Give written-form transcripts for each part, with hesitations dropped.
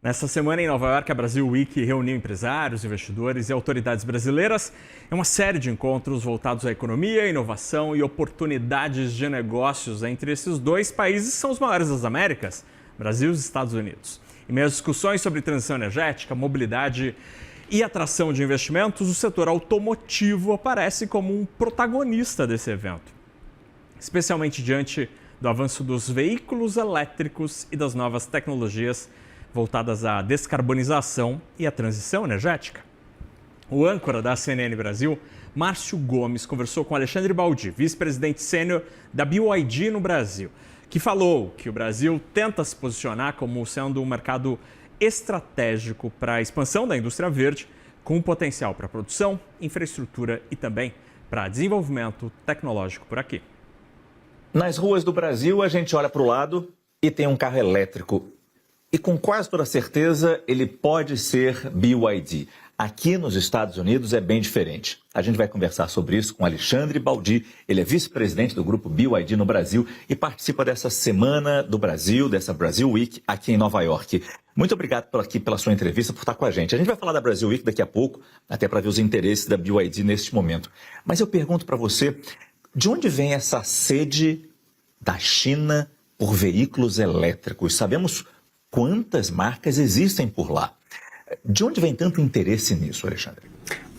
Nesta semana, em Nova York, a Brasil Week reuniu empresários, investidores e autoridades brasileiras em uma série de encontros voltados à economia, inovação e oportunidades de negócios entre esses dois países que são os maiores das Américas, Brasil e os Estados Unidos. Em meio às discussões sobre transição energética, mobilidade e atração de investimentos, o setor automotivo aparece como um protagonista desse evento, especialmente diante do avanço dos veículos elétricos e das novas tecnologias voltadas à descarbonização e à transição energética. O âncora da CNN Brasil, Márcio Gomes, conversou com Alexandre Baldi, vice-presidente sênior da BYD no Brasil, que falou que o Brasil tenta se posicionar como sendo um mercado estratégico para a expansão da indústria verde, com potencial para produção, infraestrutura e também para desenvolvimento tecnológico por aqui. Nas ruas do Brasil, a gente olha para o lado e tem um carro elétrico. E com quase toda certeza, ele pode ser BYD. Aqui nos Estados Unidos é bem diferente. A gente vai conversar sobre isso com Alexandre Baldi. Ele é vice-presidente do grupo BYD no Brasil e participa dessa Semana do Brasil, dessa Brasil Week aqui em Nova York. Muito obrigado pela sua entrevista, por estar com a gente. A gente vai falar da Brasil Week daqui a pouco, até para ver os interesses da BYD neste momento. Mas eu pergunto para você, de onde vem essa sede da China por veículos elétricos? Sabemos quantas marcas existem por lá. De onde vem tanto interesse nisso, Alexandre?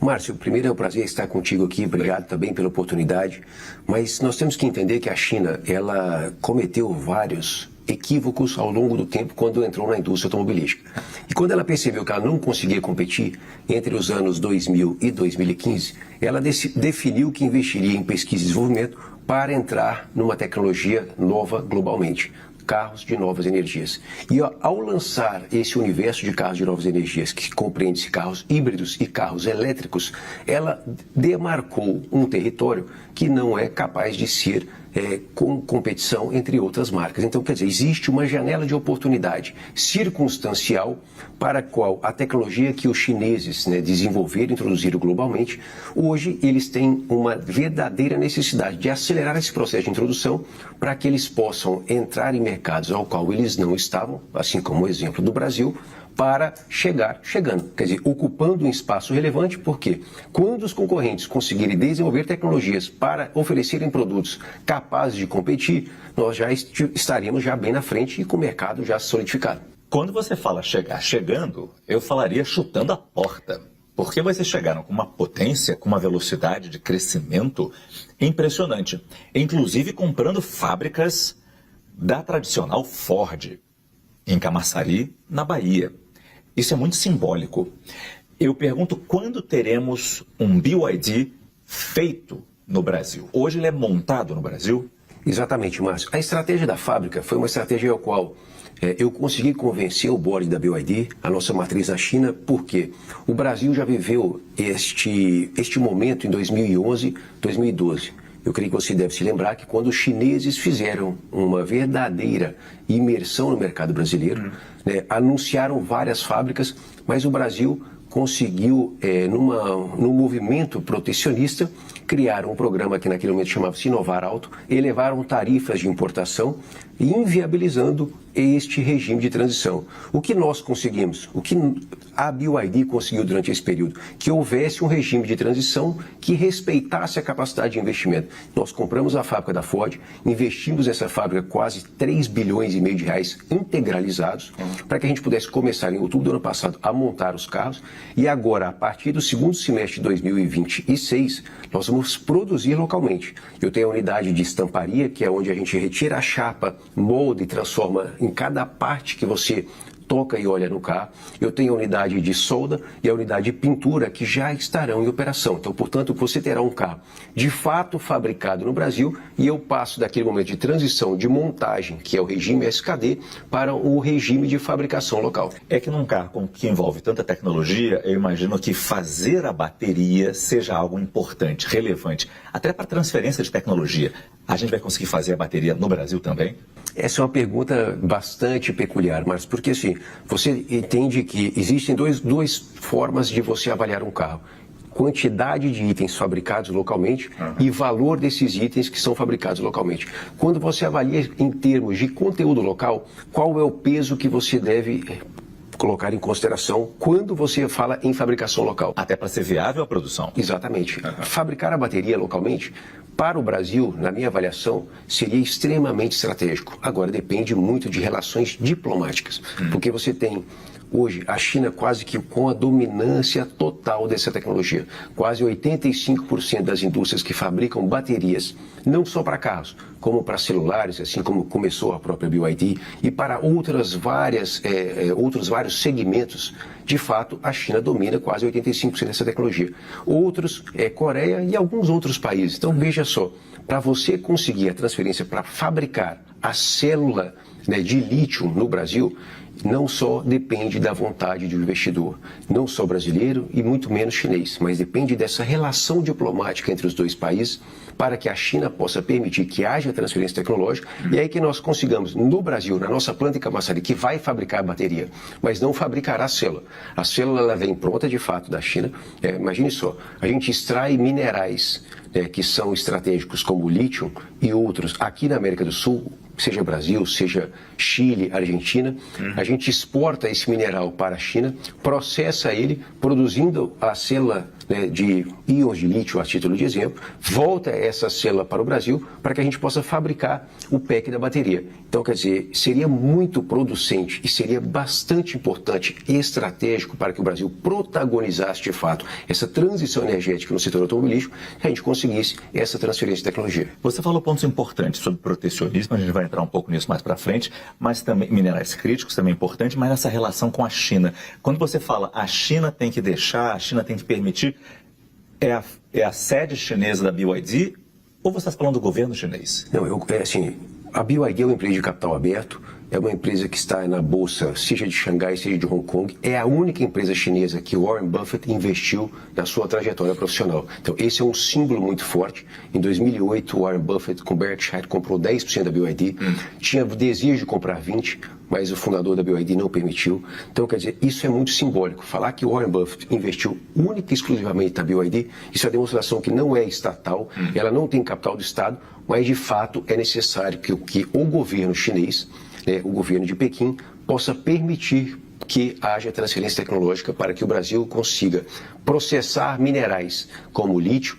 Márcio, primeiro é um prazer estar contigo aqui, obrigado também pela oportunidade, mas nós temos que entender que a China, ela cometeu vários equívocos ao longo do tempo quando entrou na indústria automobilística. E quando ela percebeu que ela não conseguia competir entre os anos 2000 e 2015, ela definiu que investiria em pesquisa e desenvolvimento para entrar numa tecnologia nova globalmente. Carros de novas energias. E ao lançar esse universo de carros de novas energias, que compreende carros híbridos e carros elétricos, ela demarcou um território que não é capaz de ser com competição entre outras marcas. Então, quer dizer, existe uma janela de oportunidade circunstancial para a qual a tecnologia que os chineses desenvolveram e introduziram globalmente, hoje eles têm uma verdadeira necessidade de acelerar esse processo de introdução para que eles possam entrar em mercados ao qual eles não estavam, assim como o exemplo do Brasil, para chegando, quer dizer, ocupando um espaço relevante, porque quando os concorrentes conseguirem desenvolver tecnologias para oferecerem produtos capazes de competir, nós já estaríamos já bem na frente e com o mercado já solidificado. Quando você fala chegando, eu falaria chutando a porta, porque vocês chegaram com uma potência, com uma velocidade de crescimento impressionante, inclusive comprando fábricas da tradicional Ford, em Camaçari, na Bahia. Isso é muito simbólico. Eu pergunto quando teremos um BYD feito no Brasil. Hoje ele é montado no Brasil? Exatamente, Márcio. A estratégia da fábrica foi uma estratégia ao qual eu consegui convencer o board da BYD, a nossa matriz na China, porque o Brasil já viveu este momento em 2011, 2012. Eu creio que você deve se lembrar que quando os chineses fizeram uma verdadeira imersão no mercado brasileiro, anunciaram várias fábricas, mas o Brasil conseguiu, num movimento protecionista, criar um programa que naquele momento chamava-se Inovar Alto, elevaram tarifas de importação, inviabilizando este regime de transição. O que nós conseguimos, o que a BYD conseguiu durante esse período, que houvesse um regime de transição que respeitasse a capacidade de investimento. Nós compramos a fábrica da Ford, investimos nessa fábrica quase 3 bilhões e meio de reais integralizados, para que a gente pudesse começar em outubro do ano passado a montar os carros, e agora, a partir do segundo semestre de 2026, nós vamos produzir localmente. Eu tenho a unidade de estamparia, que é onde a gente retira a chapa, molda e transforma em cada parte que você toca e olha no carro. Eu tenho a unidade de solda e a unidade de pintura que já estarão em operação. Então, portanto, você terá um carro de fato fabricado no Brasil e eu passo daquele momento de transição de montagem, que é o regime SKD, para o regime de fabricação local. É que num carro que envolve tanta tecnologia, eu imagino que fazer a bateria seja algo importante, relevante, até para transferência de tecnologia. A gente vai conseguir fazer a bateria no Brasil também? Essa é uma pergunta bastante peculiar, Marcos, porque assim, você entende que existem duas formas de você avaliar um carro. Quantidade de itens fabricados localmente e valor desses itens que são fabricados localmente. Quando você avalia em termos de conteúdo local, qual é o peso que você deve colocar em consideração quando você fala em fabricação local. Até para ser viável a produção. Exatamente. Fabricar a bateria localmente, para o Brasil, na minha avaliação, seria extremamente estratégico. Agora, depende muito de relações diplomáticas, porque você tem hoje a China quase que com a dominância total dessa tecnologia. Quase 85% das indústrias que fabricam baterias, não só para carros, como para celulares, assim como começou a própria BYD, e para outros vários segmentos, de fato, a China domina quase 85% dessa tecnologia. Outros, Coreia e alguns outros países. Então, veja só, para você conseguir a transferência para fabricar a célula, né, de lítio no Brasil, não só depende da vontade do investidor, não só brasileiro e muito menos chinês, mas depende dessa relação diplomática entre os dois países para que a China possa permitir que haja transferência tecnológica e aí que nós consigamos, no Brasil, na nossa planta em Camaçari, que vai fabricar a bateria, mas não fabricará a célula. A célula ela vem pronta de fato da China. Imagine só, a gente extrai minerais que são estratégicos como o lítio e outros aqui na América do Sul, seja Brasil, seja Chile, Argentina, a gente exporta esse mineral para a China, processa ele, produzindo a célula, né, de íons de lítio, a título de exemplo, volta essa célula para o Brasil para que a gente possa fabricar o pack da bateria. Então, quer dizer, seria muito producente e seria bastante importante e estratégico para que o Brasil protagonizasse de fato essa transição energética no setor automobilístico, que a gente conseguisse essa transferência de tecnologia. Você falou pontos importantes sobre protecionismo, a gente vai entrar um pouco nisso mais para frente, mas também minerais críticos também é importante, mas essa relação com a China. Quando você fala a China tem que deixar, a China tem que permitir, é a sede chinesa da BYD ou você está falando do governo chinês? Não, assim, a BYD é uma empresa de capital aberto, é uma empresa que está na bolsa, seja de Xangai, seja de Hong Kong. É a única empresa chinesa que Warren Buffett investiu na sua trajetória profissional. Então, esse é um símbolo muito forte. Em 2008, Warren Buffett, com Berkshire, comprou 10% da BYD. Tinha desejo de comprar 20%, mas o fundador da BYD não permitiu. Então, quer dizer, isso é muito simbólico. Falar que Warren Buffett investiu única e exclusivamente na BYD, isso é demonstração que não é estatal, ela não tem capital do Estado, mas, de fato, é necessário que o governo chinês, o governo de Pequim, possa permitir que haja transferência tecnológica para que o Brasil consiga processar minerais como o lítio,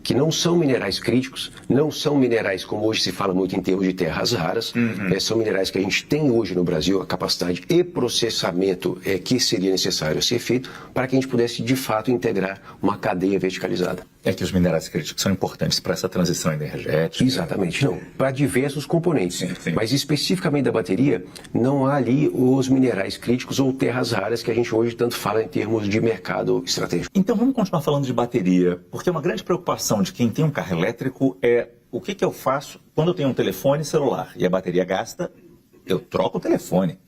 que não são minerais críticos, não são minerais como hoje se fala muito em termos de terras raras, são minerais que a gente tem hoje no Brasil, a capacidade e processamento que seria necessário ser feito para que a gente pudesse de fato integrar uma cadeia verticalizada. É que os minerais críticos são importantes para essa transição energética. Exatamente, não, para diversos componentes, sim. Mas especificamente da bateria, não há ali os minerais críticos ou terras raras que a gente hoje tanto fala em termos de mercado estratégico. Então vamos continuar falando de bateria, porque uma grande preocupação de quem tem um carro elétrico é o que eu faço quando eu tenho um telefone celular e a bateria gasta, eu troco o telefone.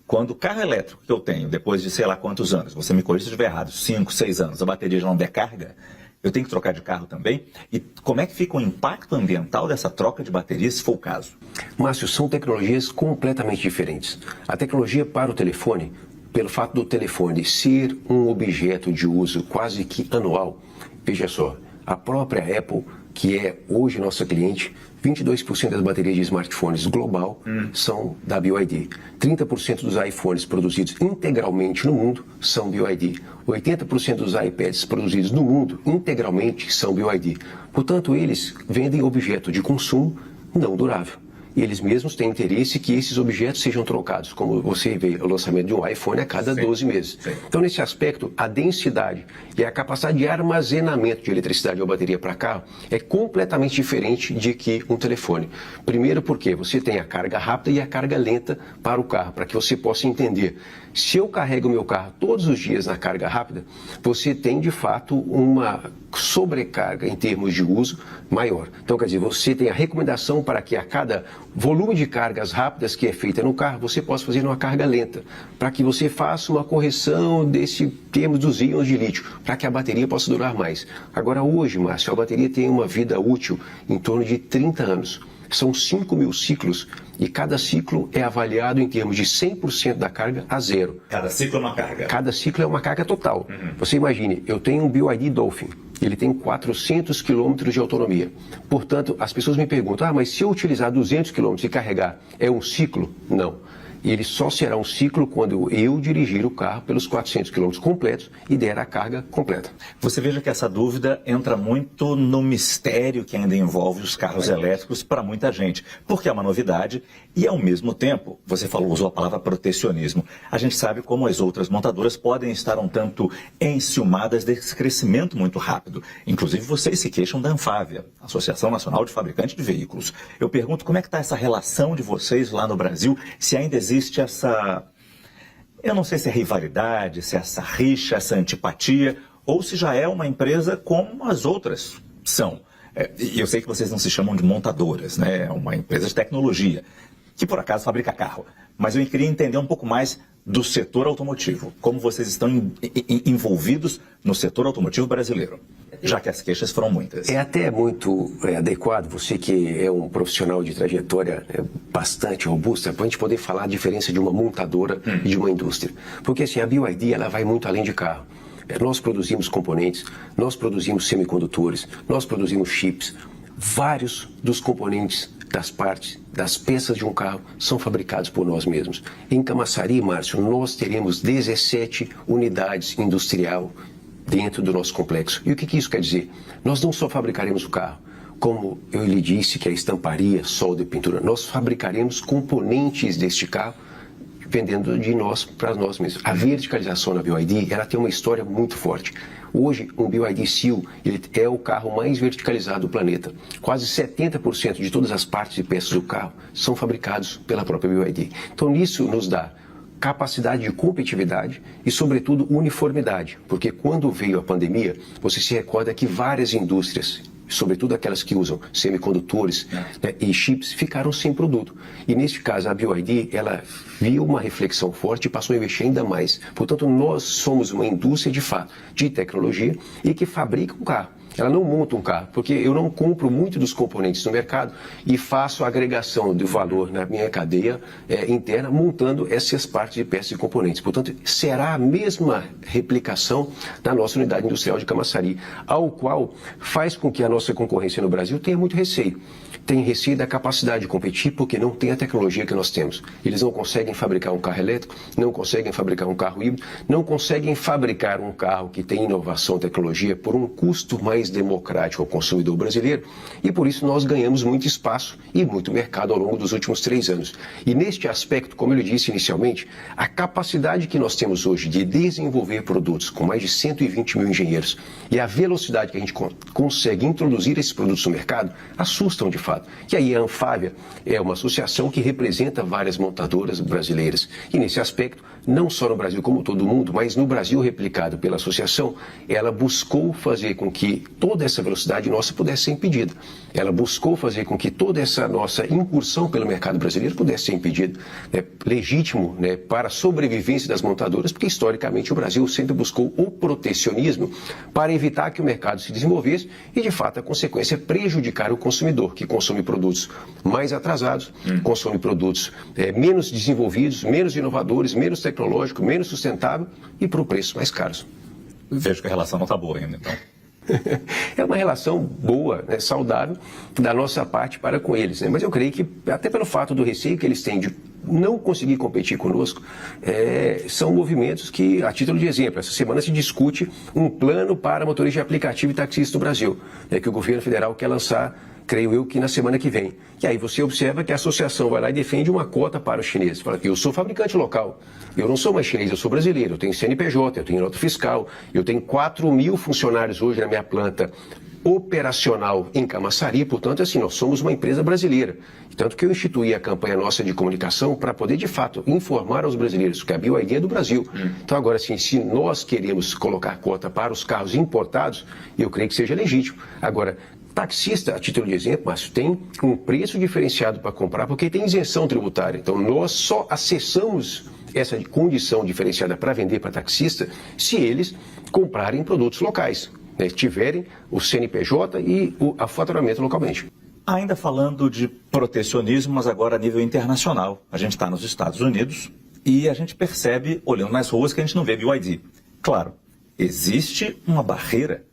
Quando o carro elétrico que eu tenho, depois de sei lá quantos anos, você me corrija se eu estiver errado, 5, 6 anos, a bateria já não der carga, eu tenho que trocar de carro também? E como é que fica o impacto ambiental dessa troca de bateria, se for o caso? Márcio, são tecnologias completamente diferentes. A tecnologia para o telefone, pelo fato do telefone ser um objeto de uso quase que anual, veja só, a própria Apple, que é hoje nossa cliente, 22% das baterias de smartphones global são da BYD. 30% dos iPhones produzidos integralmente no mundo são BYD. 80% dos iPads produzidos no mundo integralmente são BYD. Portanto, eles vendem objeto de consumo não durável. E eles mesmos têm interesse que esses objetos sejam trocados, como você vê o lançamento de um iPhone a cada 12 meses. Sim. Então, nesse aspecto, a densidade e a capacidade de armazenamento de eletricidade ou bateria para carro é completamente diferente de que um telefone. Primeiro porque você tem a carga rápida e a carga lenta para o carro, para que você possa entender. Se eu carrego o meu carro todos os dias na carga rápida, você tem de fato uma sobrecarga em termos de uso maior. Então, quer dizer, você tem a recomendação para que a cada volume de cargas rápidas que é feita no carro, você possa fazer uma carga lenta, para que você faça uma correção desse termo dos íons de lítio, para que a bateria possa durar mais. Agora, hoje, Márcio, a bateria tem uma vida útil em torno de 30 anos. São 5.000 ciclos e cada ciclo é avaliado em termos de 100% da carga a zero. Cada ciclo é uma carga? Cada ciclo é uma carga total. Você imagine, eu tenho um BYD Dolphin, ele tem 400 km de autonomia. Portanto, as pessoas me perguntam, mas se eu utilizar 200 km e carregar, é um ciclo? Não. E ele só será um ciclo quando eu dirigir o carro pelos 400 quilômetros completos e der a carga completa. Você veja que essa dúvida entra muito no mistério que ainda envolve os carros elétricos para muita gente, porque é uma novidade e, ao mesmo tempo, você usou a palavra protecionismo. A gente sabe como as outras montadoras podem estar um tanto enciumadas desse crescimento muito rápido. Inclusive, vocês se queixam da Anfávia, Associação Nacional de Fabricantes de Veículos. Eu pergunto como é que está essa relação de vocês lá no Brasil, se ainda existe essa, eu não sei se é rivalidade, se é essa rixa, essa antipatia, ou se já é uma empresa como as outras são. E eu sei que vocês não se chamam de montadoras, né? É uma empresa de tecnologia, que por acaso fabrica carro. Mas eu queria entender um pouco mais do setor automotivo, como vocês estão envolvidos no setor automotivo brasileiro, já que as queixas foram muitas. É até muito adequado, você que é um profissional de trajetória bastante robusta, para a gente poder falar a diferença de uma montadora e de uma indústria. Porque assim, a BYD ela vai muito além de carro. Nós produzimos componentes, nós produzimos semicondutores, nós produzimos chips. Vários dos componentes, das partes, das peças de um carro são fabricados por nós mesmos. Em Camaçari, Márcio, nós teremos 17 unidades industrial dentro do nosso complexo. E o que isso quer dizer? Nós não só fabricaremos o carro, como eu lhe disse, que é estamparia, solda e pintura, nós fabricaremos componentes deste carro vendendo de nós para nós mesmos. A verticalização na BYD, ela tem uma história muito forte. Hoje, um BYD Seal ele é o carro mais verticalizado do planeta. Quase 70% de todas as partes e peças do carro são fabricados pela própria BYD. Então, nisso nos dá capacidade de competitividade e, sobretudo, uniformidade. Porque quando veio a pandemia, você se recorda que várias indústrias, sobretudo aquelas que usam semicondutores, né, e chips, ficaram sem produto. E neste caso, a BYD, ela viu uma reflexão forte e passou a investir ainda mais. Portanto, nós somos uma indústria, de fato, de tecnologia e que fabrica um carro. Ela não monta um carro, porque eu não compro muito dos componentes no mercado e faço a agregação do valor na minha cadeia interna, montando essas partes de peças e componentes. Portanto, será a mesma replicação da nossa unidade industrial de Camaçari, ao qual faz com que a nossa concorrência no Brasil tenha muito receio. Tem receio da capacidade de competir porque não tem a tecnologia que nós temos. Eles não conseguem fabricar um carro elétrico, não conseguem fabricar um carro híbrido, não conseguem fabricar um carro que tem inovação e tecnologia por um custo mais democrático ao consumidor brasileiro. E por isso nós ganhamos muito espaço e muito mercado ao longo dos últimos 3 anos. E neste aspecto, como eu lhe disse inicialmente, a capacidade que nós temos hoje de desenvolver produtos com mais de 120 mil engenheiros e a velocidade que a gente consegue introduzir esses produtos no mercado assustam de fato. E aí a Anfávia é uma associação que representa várias montadoras brasileiras. E nesse aspecto, não só no Brasil como todo mundo, mas no Brasil replicado pela associação, ela buscou fazer com que toda essa velocidade nossa pudesse ser impedida. Ela buscou fazer com que toda essa nossa incursão pelo mercado brasileiro pudesse ser impedida. É legítimo, né, para a sobrevivência das montadoras, porque historicamente o Brasil sempre buscou o protecionismo para evitar que o mercado se desenvolvesse e, de fato, a consequência é prejudicar o consumidor, que consome produtos mais atrasados, consome produtos menos desenvolvidos, menos inovadores, menos tecnológicos, menos sustentável e por preços mais caros. Vejo que a relação não está boa ainda, então. É uma relação boa, né, saudável da nossa parte para com eles, né? Mas eu creio que, até pelo fato do receio que eles têm de não conseguir competir conosco, são movimentos que, a título de exemplo, essa semana se discute um plano para motorista de aplicativo e taxista no Brasil, que o governo federal quer lançar, creio eu, que na semana que vem. E aí você observa que a associação vai lá e defende uma cota para os chineses. Fala que eu sou fabricante local, eu não sou mais chinês, eu sou brasileiro, eu tenho CNPJ, eu tenho nota fiscal, eu tenho 4 mil funcionários hoje na minha planta operacional em Camaçari, portanto, assim, nós somos uma empresa brasileira. Tanto que eu instituí a campanha nossa de comunicação para poder, de fato, informar aos brasileiros que a BYD é do Brasil. Então, agora, assim, se nós queremos colocar cota para os carros importados, eu creio que seja legítimo. Agora, taxista, a título de exemplo, mas tem um preço diferenciado para comprar porque tem isenção tributária. Então, nós só acessamos essa condição diferenciada para vender para taxista se eles comprarem produtos locais, né, tiverem o CNPJ e o faturamento localmente. Ainda falando de protecionismo, mas agora a nível internacional. A gente está nos Estados Unidos e a gente percebe, olhando nas ruas, que a gente não vê BYD. Claro, existe uma barreira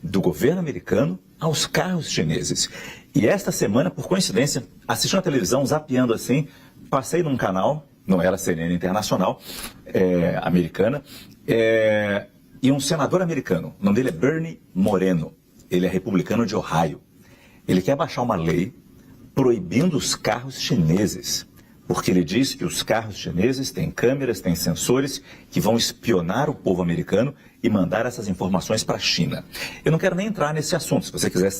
do governo americano aos carros chineses. E esta semana, por coincidência, assistindo a televisão, zapeando assim, passei num canal não era a CNN internacional, americana, e um senador americano, o nome dele é Bernie Moreno, ele é republicano de Ohio. Ele quer baixar uma lei proibindo os carros chineses, porque ele diz que os carros chineses têm câmeras, têm sensores que vão espionar o povo americano e mandar essas informações para a China. Eu não quero nem entrar nesse assunto, se você quiser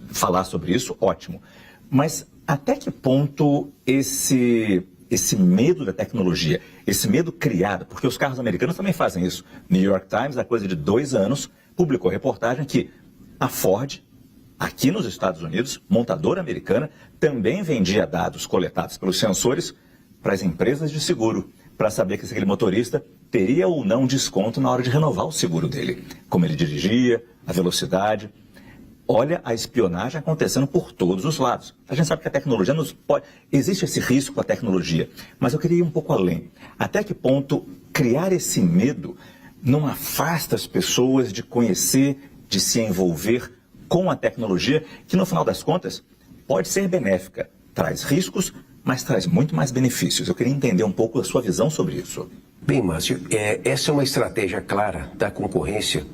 falar sobre isso, ótimo. Mas até que ponto esse medo da tecnologia, esse medo criado, porque os carros americanos também fazem isso. New York Times, há coisa de 2 anos, publicou reportagem que a Ford, aqui nos Estados Unidos, montadora americana, também vendia dados coletados pelos sensores para as empresas de seguro, para saber que aquele motorista teria ou não desconto na hora de renovar o seguro dele, como ele dirigia, a velocidade. Olha a espionagem acontecendo por todos os lados. A gente sabe que a tecnologia nos pode... Existe esse risco com a tecnologia, mas eu queria ir um pouco além. Até que ponto criar esse medo não afasta as pessoas de conhecer, de se envolver com a tecnologia, que no final das contas pode ser benéfica, traz riscos, mas traz muito mais benefícios. Eu queria entender um pouco a sua visão sobre isso. Bem, Márcio, essa é uma estratégia clara da concorrência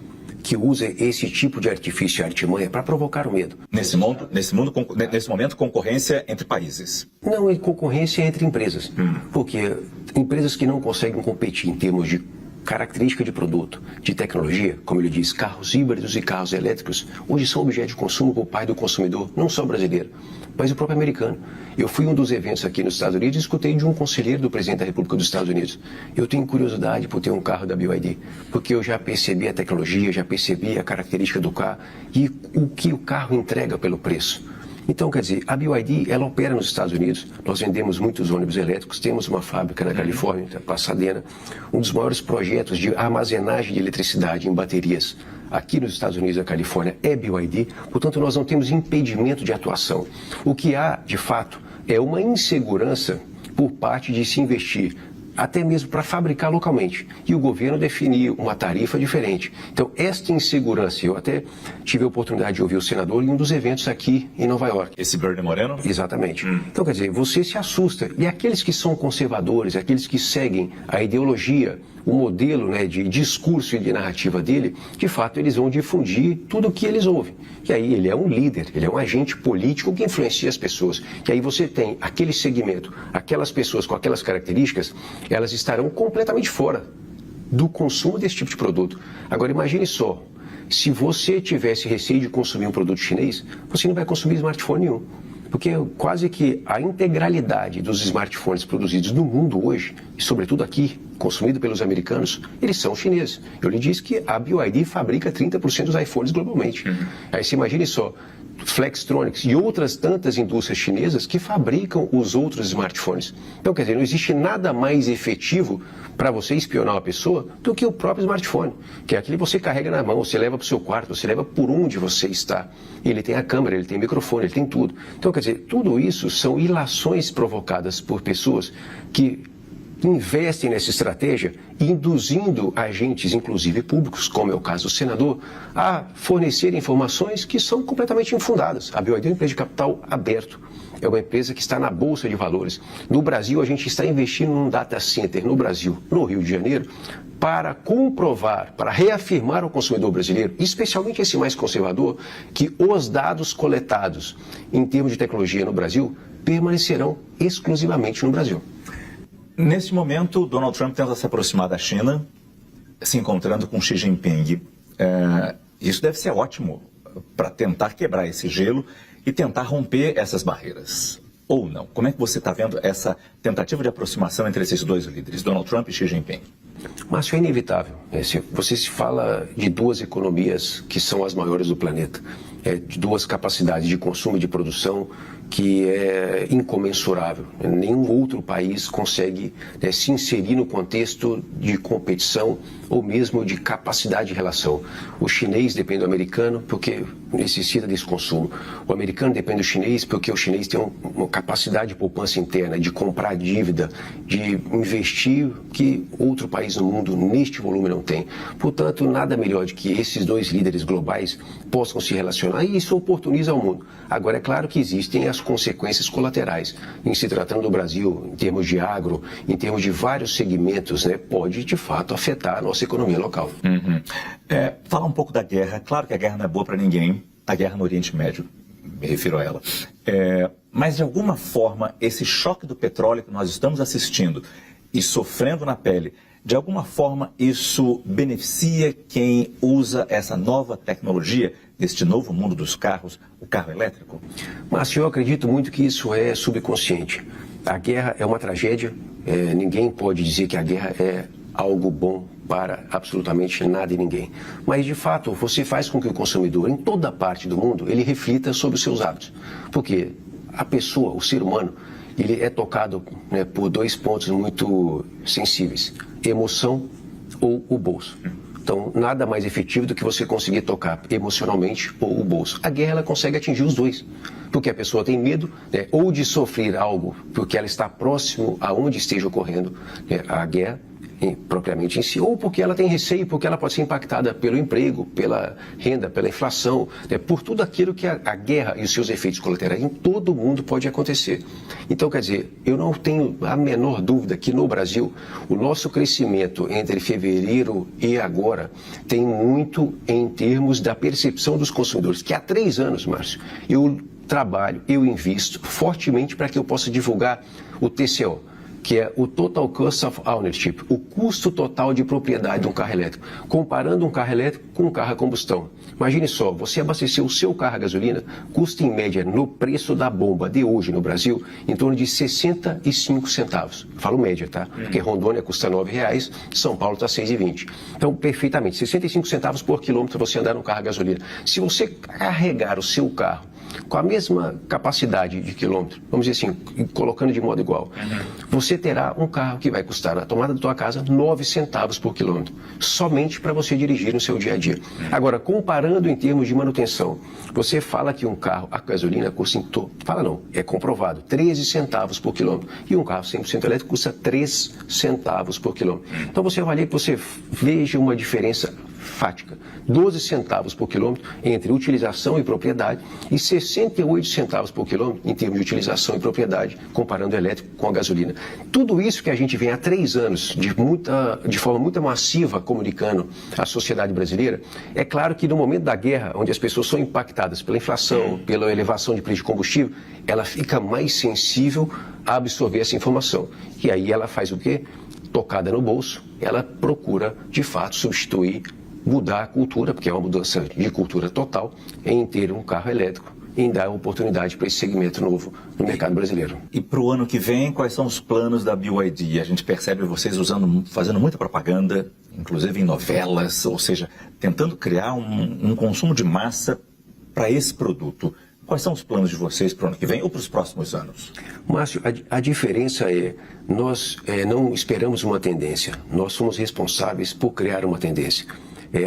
que usa esse tipo de artifício e artimanha para provocar o medo. Nesse momento, concorrência entre países. Não, é concorrência entre empresas. Porque empresas que não conseguem competir em termos de característica de produto, de tecnologia, como ele diz, carros híbridos e carros elétricos, hoje são objeto de consumo por parte do consumidor, não só brasileiro, mas o próprio americano. Eu fui a um dos eventos aqui nos Estados Unidos e escutei de um conselheiro do presidente da República dos Estados Unidos. Eu tenho curiosidade por ter um carro da BYD, porque eu já percebi a tecnologia, já percebi a característica do carro e o que o carro entrega pelo preço. Então, quer dizer, a BYD, ela opera nos Estados Unidos, nós vendemos muitos ônibus elétricos, temos uma fábrica na Califórnia, Pasadena, um dos maiores projetos de armazenagem de eletricidade em baterias aqui nos Estados Unidos, a Califórnia, é BYD, portanto, nós não temos impedimento de atuação. O que há, de fato, é uma insegurança por parte de se investir até mesmo para fabricar localmente. E o governo definir uma tarifa diferente. Então, esta insegurança, eu até tive a oportunidade de ouvir o senador em um dos eventos aqui em Nova York. Esse Bernie Moreno? Exatamente. Então, quer dizer, você se assusta. E aqueles que são conservadores, aqueles que seguem a ideologia, o modelo, né, de discurso e de narrativa dele, de fato, eles vão difundir tudo o que eles ouvem. E aí ele é um líder, ele é um agente político que influencia as pessoas. E aí você tem aquele segmento, aquelas pessoas com aquelas características, elas estarão completamente fora do consumo desse tipo de produto. Agora imagine só, se você tivesse receio de consumir um produto chinês, você não vai consumir smartphone nenhum. Porque quase que a integralidade dos smartphones produzidos no mundo hoje, e sobretudo aqui, consumido pelos americanos, eles são chineses. Eu lhe disse que a BYD fabrica 30% dos iPhones globalmente. Aí você imagine só, Flextronics e outras tantas indústrias chinesas que fabricam os outros smartphones. Então, quer dizer, não existe nada mais efetivo para você espionar uma pessoa do que o próprio smartphone, que é aquele que você carrega na mão, você leva para o seu quarto, você leva por onde você está. Ele tem a câmera, ele tem o microfone, ele tem tudo. Então, quer dizer, tudo isso são ilações provocadas por pessoas que investem nessa estratégia, induzindo agentes, inclusive públicos, como é o caso do senador, a fornecer informações que são completamente infundadas. A BYD é uma empresa de capital aberto, é uma empresa que está na Bolsa de Valores. No Brasil, a gente está investindo num data center no Brasil, no Rio de Janeiro, para comprovar, para reafirmar ao consumidor brasileiro, especialmente esse mais conservador, que os dados coletados em termos de tecnologia no Brasil permanecerão exclusivamente no Brasil. Neste momento, Donald Trump tenta se aproximar da China, se encontrando com Xi Jinping. Isso deve ser ótimo para tentar quebrar esse gelo e tentar romper essas barreiras. Ou não? Como é que você está vendo essa tentativa de aproximação entre esses dois líderes, Donald Trump e Xi Jinping? Márcio, é inevitável. Você se fala de duas economias que são as maiores do planeta, de duas capacidades de consumo e de produção que é incomensurável. Nenhum outro país consegue se inserir no contexto de competição ou mesmo de capacidade de relação. O chinês depende do americano porque necessita desse consumo. O americano depende do chinês porque o chinês tem uma capacidade de poupança interna, de comprar dívida, de investir que outro país no mundo neste volume não tem. Portanto, nada melhor de que esses dois líderes globais possam se relacionar e isso oportuniza ao mundo. Agora, é claro que existem as as consequências colaterais. Em se tratando do Brasil, em termos de agro, em termos de vários segmentos, né, pode de fato afetar a nossa economia local. Fala um pouco da guerra. Claro que a guerra não é boa para ninguém, a guerra no Oriente Médio, me refiro a ela. Mas de alguma forma, esse choque do petróleo que nós estamos assistindo e sofrendo na pele, de alguma forma isso beneficia quem usa essa nova tecnologia, este novo mundo dos carros, o carro elétrico? Mas eu acredito muito que isso é subconsciente. A guerra é uma tragédia, ninguém pode dizer que a guerra é algo bom para absolutamente nada e ninguém. Mas, de fato, você faz com que o consumidor, em toda parte do mundo, ele reflita sobre os seus hábitos. Porque a pessoa, o ser humano, ele é tocado, né, por dois pontos muito sensíveis: emoção ou o bolso. Então, nada mais efetivo do que você conseguir tocar emocionalmente ou o bolso. A guerra, ela consegue atingir os dois, porque a pessoa tem medo, né, ou de sofrer algo porque ela está próximo aonde esteja ocorrendo, né, a guerra propriamente em si, ou porque ela tem receio, porque ela pode ser impactada pelo emprego, pela renda, pela inflação, né, por tudo aquilo que a guerra e os seus efeitos colaterais em todo o mundo pode acontecer. Então, quer dizer, eu não tenho a menor dúvida que no Brasil o nosso crescimento entre fevereiro e agora tem muito em termos da percepção dos consumidores, que há 3 anos, Márcio, eu trabalho, eu invisto fortemente para que eu possa divulgar o TCO, que é o Total Cost of Ownership, o custo total de propriedade de um carro elétrico, comparando um carro elétrico com um carro a combustão. Imagine só, você abastecer o seu carro a gasolina, custa em média no preço da bomba de hoje no Brasil, em torno de 65 centavos. Falo média, tá? Porque Rondônia custa R$ 9,00, São Paulo está R$ 6,20. Então, perfeitamente, 65 centavos por quilômetro você andar num carro a gasolina. Se você carregar o seu carro com a mesma capacidade de quilômetro, vamos dizer assim, colocando de modo igual, você terá um carro que vai custar na tomada da tua casa 9 centavos por quilômetro, somente para você dirigir no seu dia a dia. Agora, comparando em termos de manutenção, você fala que um carro a gasolina custa, fala não, é comprovado, 13 centavos por quilômetro, e um carro 100% elétrico custa 3 centavos por quilômetro. Então você avalia que você veja uma diferença fática, 12 centavos por quilômetro entre utilização e propriedade e 68 centavos por quilômetro em termos de utilização e propriedade, comparando o elétrico com a gasolina. Tudo isso que a gente vem há 3 anos de forma muito massiva comunicando à sociedade brasileira, é claro que no momento da guerra, onde as pessoas são impactadas pela inflação, pela elevação de preço de combustível, ela fica mais sensível a absorver essa informação. E aí ela faz o quê? Tocada no bolso, ela procura, de fato, substituir, mudar a cultura, porque é uma mudança de cultura total, em ter um carro elétrico, em dar oportunidade para esse segmento novo no mercado brasileiro. E para o ano que vem, quais são os planos da BYD? A gente percebe vocês fazendo muita propaganda, inclusive em novelas, ou seja, tentando criar um consumo de massa para esse produto. Quais são os planos de vocês para o ano que vem ou para os próximos anos? Márcio, a diferença é, nós não esperamos uma tendência, nós somos responsáveis por criar uma tendência.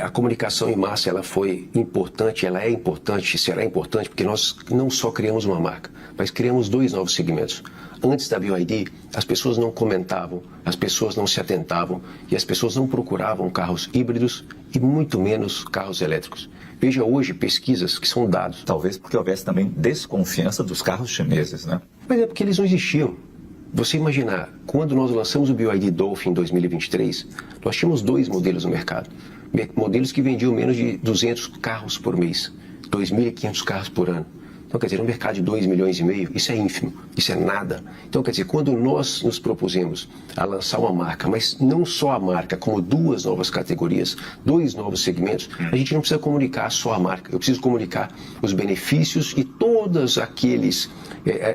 A comunicação em massa, ela foi importante, ela é importante, será importante, porque nós não só criamos uma marca, mas criamos 2 novos segmentos. Antes da BYD, as pessoas não comentavam, as pessoas não se atentavam e as pessoas não procuravam carros híbridos e muito menos carros elétricos. Veja hoje pesquisas que são dados. Talvez porque houvesse também desconfiança dos carros chineses, né? Mas é porque eles não existiam. Você imaginar, quando nós lançamos o BYD Dolphin em 2023, nós tínhamos 2 modelos no mercado. Modelos que vendiam menos de 200 carros por mês, 2.500 carros por ano. Então, quer dizer, um mercado de 2,5 milhões, isso é ínfimo, isso é nada. Então, quer dizer, quando nós nos propusemos a lançar uma marca, mas não só a marca, como 2 novas categorias, 2 novos segmentos, a gente não precisa comunicar só a marca, eu preciso comunicar os benefícios e todos aqueles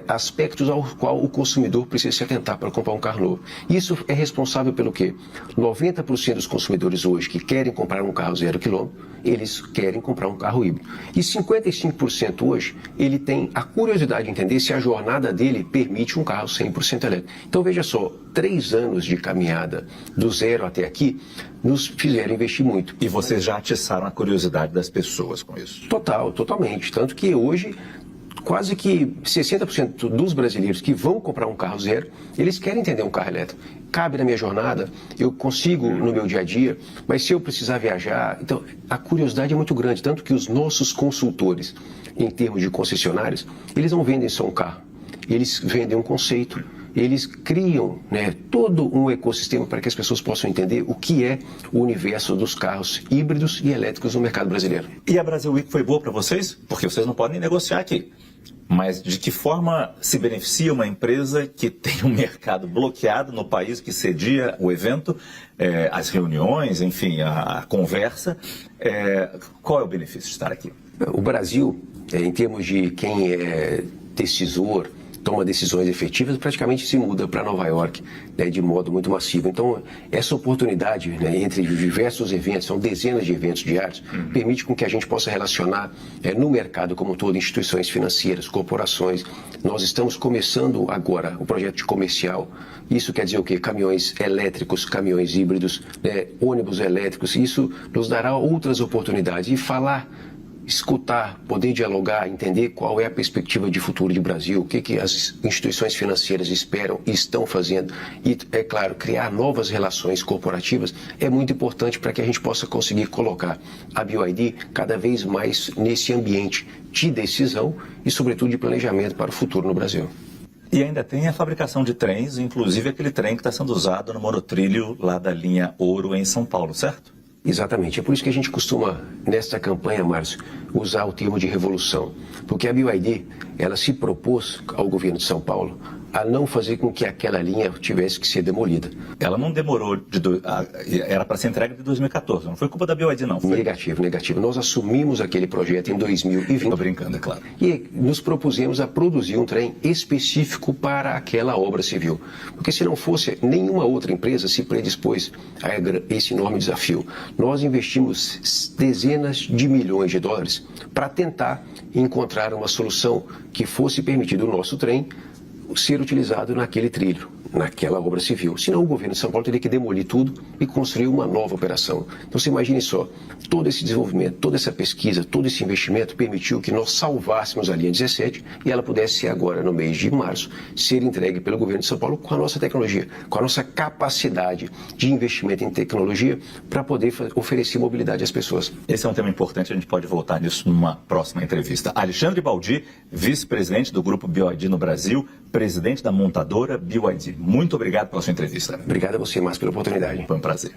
aspectos ao qual o consumidor precisa se atentar para comprar um carro novo. Isso é responsável pelo quê? 90% dos consumidores hoje que querem comprar um carro 0 km, eles querem comprar um carro híbrido. E 55% hoje, ele tem a curiosidade de entender se a jornada dele permite um carro 100% elétrico. Então veja só, 3 anos de caminhada do zero até aqui nos fizeram investir muito. E vocês já atiçaram a curiosidade das pessoas com isso? Totalmente. Tanto que hoje quase que 60% dos brasileiros que vão comprar um carro zero, eles querem entender um carro elétrico. Cabe na minha jornada, eu consigo no meu dia a dia, mas se eu precisar viajar... Então, a curiosidade é muito grande, tanto que os nossos consultores, em termos de concessionários, eles não vendem só um carro, eles vendem um conceito, eles criam, né, todo um ecossistema para que as pessoas possam entender o que é o universo dos carros híbridos e elétricos no mercado brasileiro. E a Brasil Week foi boa para vocês? Porque vocês não podem negociar aqui. Mas de que forma se beneficia uma empresa que tem um mercado bloqueado no país, que cedia o evento, as reuniões, enfim, a conversa? Qual é o benefício de estar aqui? O Brasil, em termos de quem é decisor, toma decisões efetivas, praticamente se muda para Nova York, né, de modo muito massivo. Então, essa oportunidade, né, entre diversos eventos, são dezenas de eventos diários, permite com que a gente possa relacionar no mercado como um todo, instituições financeiras, corporações. Nós estamos começando agora o projeto de comercial. Isso quer dizer o quê? Caminhões elétricos, caminhões híbridos, né, ônibus elétricos. Isso nos dará outras oportunidades. E falar, escutar, poder dialogar, entender qual é a perspectiva de futuro de Brasil, o que as instituições financeiras esperam e estão fazendo. E, é claro, criar novas relações corporativas é muito importante para que a gente possa conseguir colocar a BYD cada vez mais nesse ambiente de decisão e, sobretudo, de planejamento para o futuro no Brasil. E ainda tem a fabricação de trens, inclusive aquele trem que está sendo usado no monotrilho lá da linha Ouro em São Paulo, certo? Exatamente. É por isso que a gente costuma, nesta campanha, Márcio, usar o termo de revolução. Porque a BYD, ela se propôs ao governo de São Paulo a não fazer com que aquela linha tivesse que ser demolida. Ela não demorou, era para ser entregue de 2014, não foi culpa da BYD, não? Foi... Negativo. Nós assumimos aquele projeto em 2020. Estou brincando, é claro. E nos propusemos a produzir um trem específico para aquela obra civil. Porque se não fosse, nenhuma outra empresa se predispôs a esse enorme desafio. Nós investimos dezenas de milhões de dólares para tentar encontrar uma solução que fosse permitir o nosso trem ser utilizado naquele trilho, naquela obra civil. Senão o governo de São Paulo teria que demolir tudo e construir uma nova operação. Então você imagine só, todo esse desenvolvimento, toda essa pesquisa, todo esse investimento permitiu que nós salvássemos a linha 17 e ela pudesse ser agora, no mês de março, ser entregue pelo governo de São Paulo com a nossa tecnologia, com a nossa capacidade de investimento em tecnologia para poder oferecer mobilidade às pessoas. Esse é um tema importante, a gente pode voltar nisso numa próxima entrevista. Alexandre Baldi, vice-presidente do grupo BYD no Brasil, presidente da montadora BYD. Muito obrigado pela sua entrevista. Obrigado a você, Márcio, pela oportunidade. Foi um prazer.